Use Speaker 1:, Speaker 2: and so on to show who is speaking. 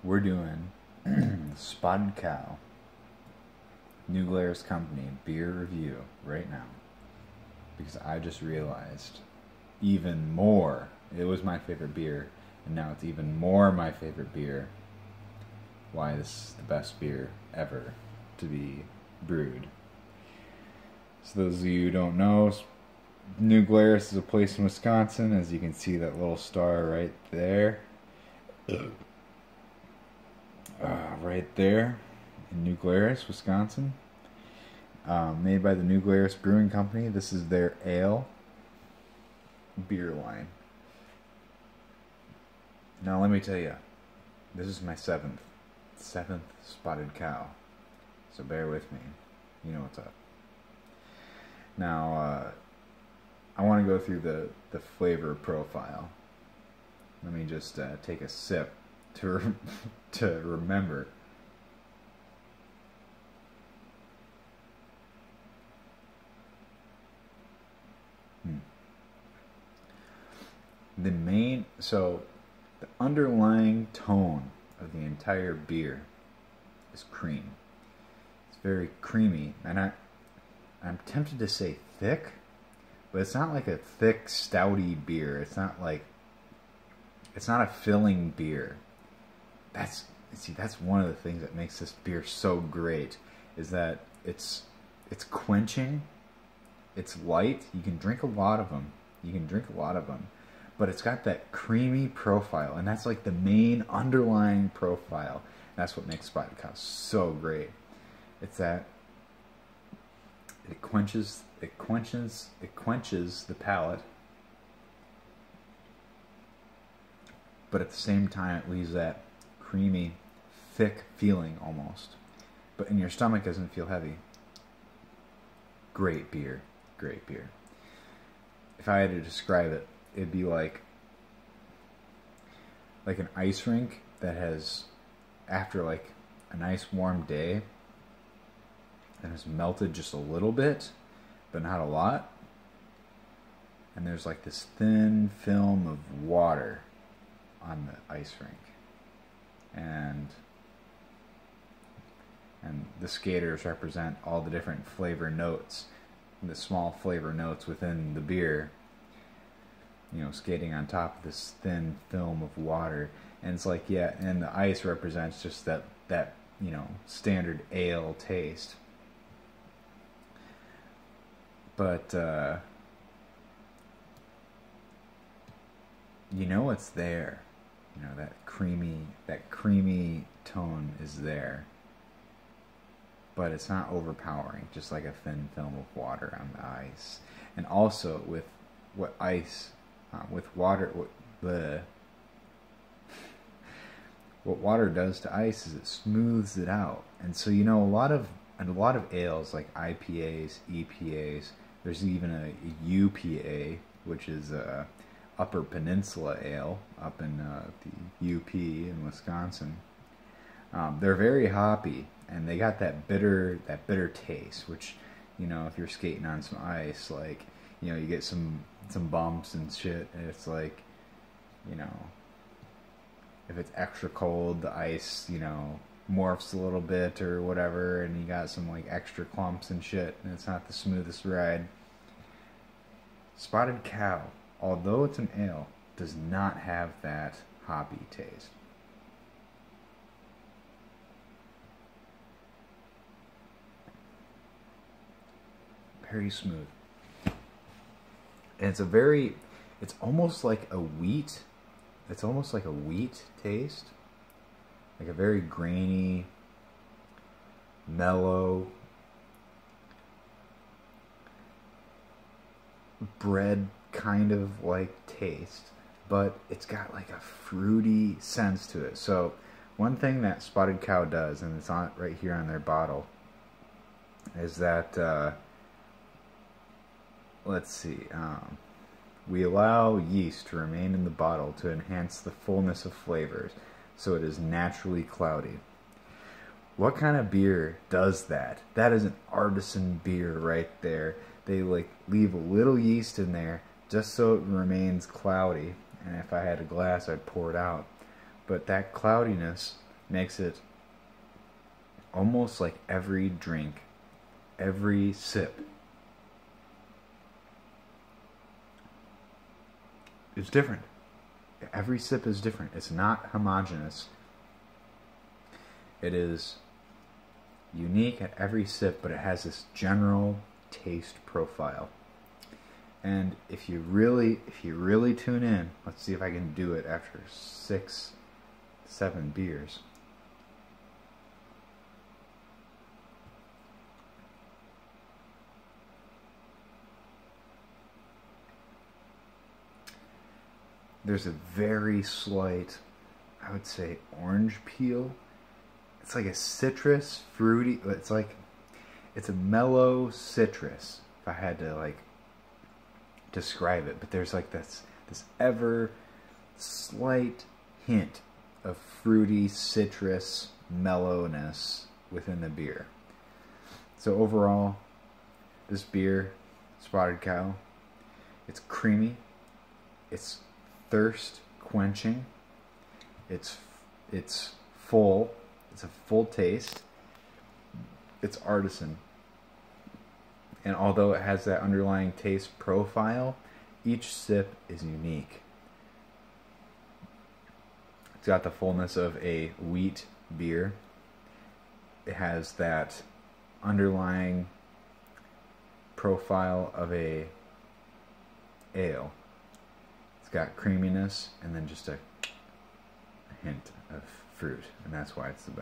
Speaker 1: We're doing Spotted Cow, New Glarus Company beer review right now, because I just realized even more, it was my favorite beer, and now it's even more my favorite beer, why this is the best beer ever to be brewed. So those of you who don't know, New Glarus is a place in Wisconsin. As you can see, that little star right there. Right there in New Glarus, Wisconsin. Made by the New Glarus Brewing Company. This is their ale beer line. Now let me tell you, this is my seventh Spotted Cow. So bear with me. You know what's up. Now, I want to go through the flavor profile. Let me just take a sip to remember. So the underlying tone of the entire beer is cream. It's very creamy, and I'm tempted to say thick, but it's not like a thick, stouty beer. It's not a filling beer. That's one of the things that makes this beer so great, is that it's quenching, it's light, you can drink a lot of them, but it's got that creamy profile, and that's like the main underlying profile. That's what makes Spotted Cow so great. It's that it quenches the palate, but at the same time it leaves that creamy, thick feeling almost. But in your stomach doesn't feel heavy. Great beer. Great beer. If I had to describe it, it'd be like an ice rink that has, after like a nice warm day, and has melted just a little bit, but not a lot. And there's like this thin film of water on the ice rink. And the skaters represent all the different flavor notes, the small flavor notes within the beer, you know, skating on top of this thin film of water. And it's like, yeah, and the ice represents just that you know, standard ale taste. But you know it's there. You know, that creamy tone is there. But it's not overpowering, just like a thin film of water on the ice. And also with water, what water does to ice is it smooths it out. And so, you know, a lot of ales like IPAs, EPAs, there's even a UPA, which is a Upper Peninsula ale up in the UP in Wisconsin. They're very hoppy, and they got that bitter taste, which, you know, if you're skating on some ice, like, you know, you get some bumps and shit, and it's like, you know, if it's extra cold, the ice, you know, morphs a little bit or whatever, and you got some like extra clumps and shit, and it's not the smoothest ride. Spotted Cow, although it's an ale, does not have that hoppy taste. Very smooth. And it's almost like a wheat. It's almost like a wheat taste. Like a very grainy, mellow, bread kind of like taste, but it's got like a fruity sense to it. So one thing that Spotted Cow does, and it's on right here on their bottle, is that let's see, we allow yeast to remain in the bottle to enhance the fullness of flavors, so it is naturally cloudy. What kind of beer does that? That is an artisan beer right there. They like leave a little yeast in there just so it remains cloudy, and if I had a glass I'd pour it out. But that cloudiness makes it almost like every drink, every sip is different. Every sip is different. It's not homogeneous. It is unique at every sip, but it has this general taste profile. And if you really tune in, let's see if I can do it after 6, 7 beers. There's a very slight, I would say, orange peel. It's like a citrus, fruity, it's a mellow citrus, if I had to like describe it. But there's like this ever slight hint of fruity citrus mellowness within the beer. So overall, this beer, Spotted Cow, it's creamy, it's thirst quenching, it's full, it's a full taste, it's artisan, and although it has that underlying taste profile, each sip is unique. It's got the fullness of a wheat beer. It has that underlying profile of a ale. It's got creaminess and then just a hint of fruit, and that's why it's the best.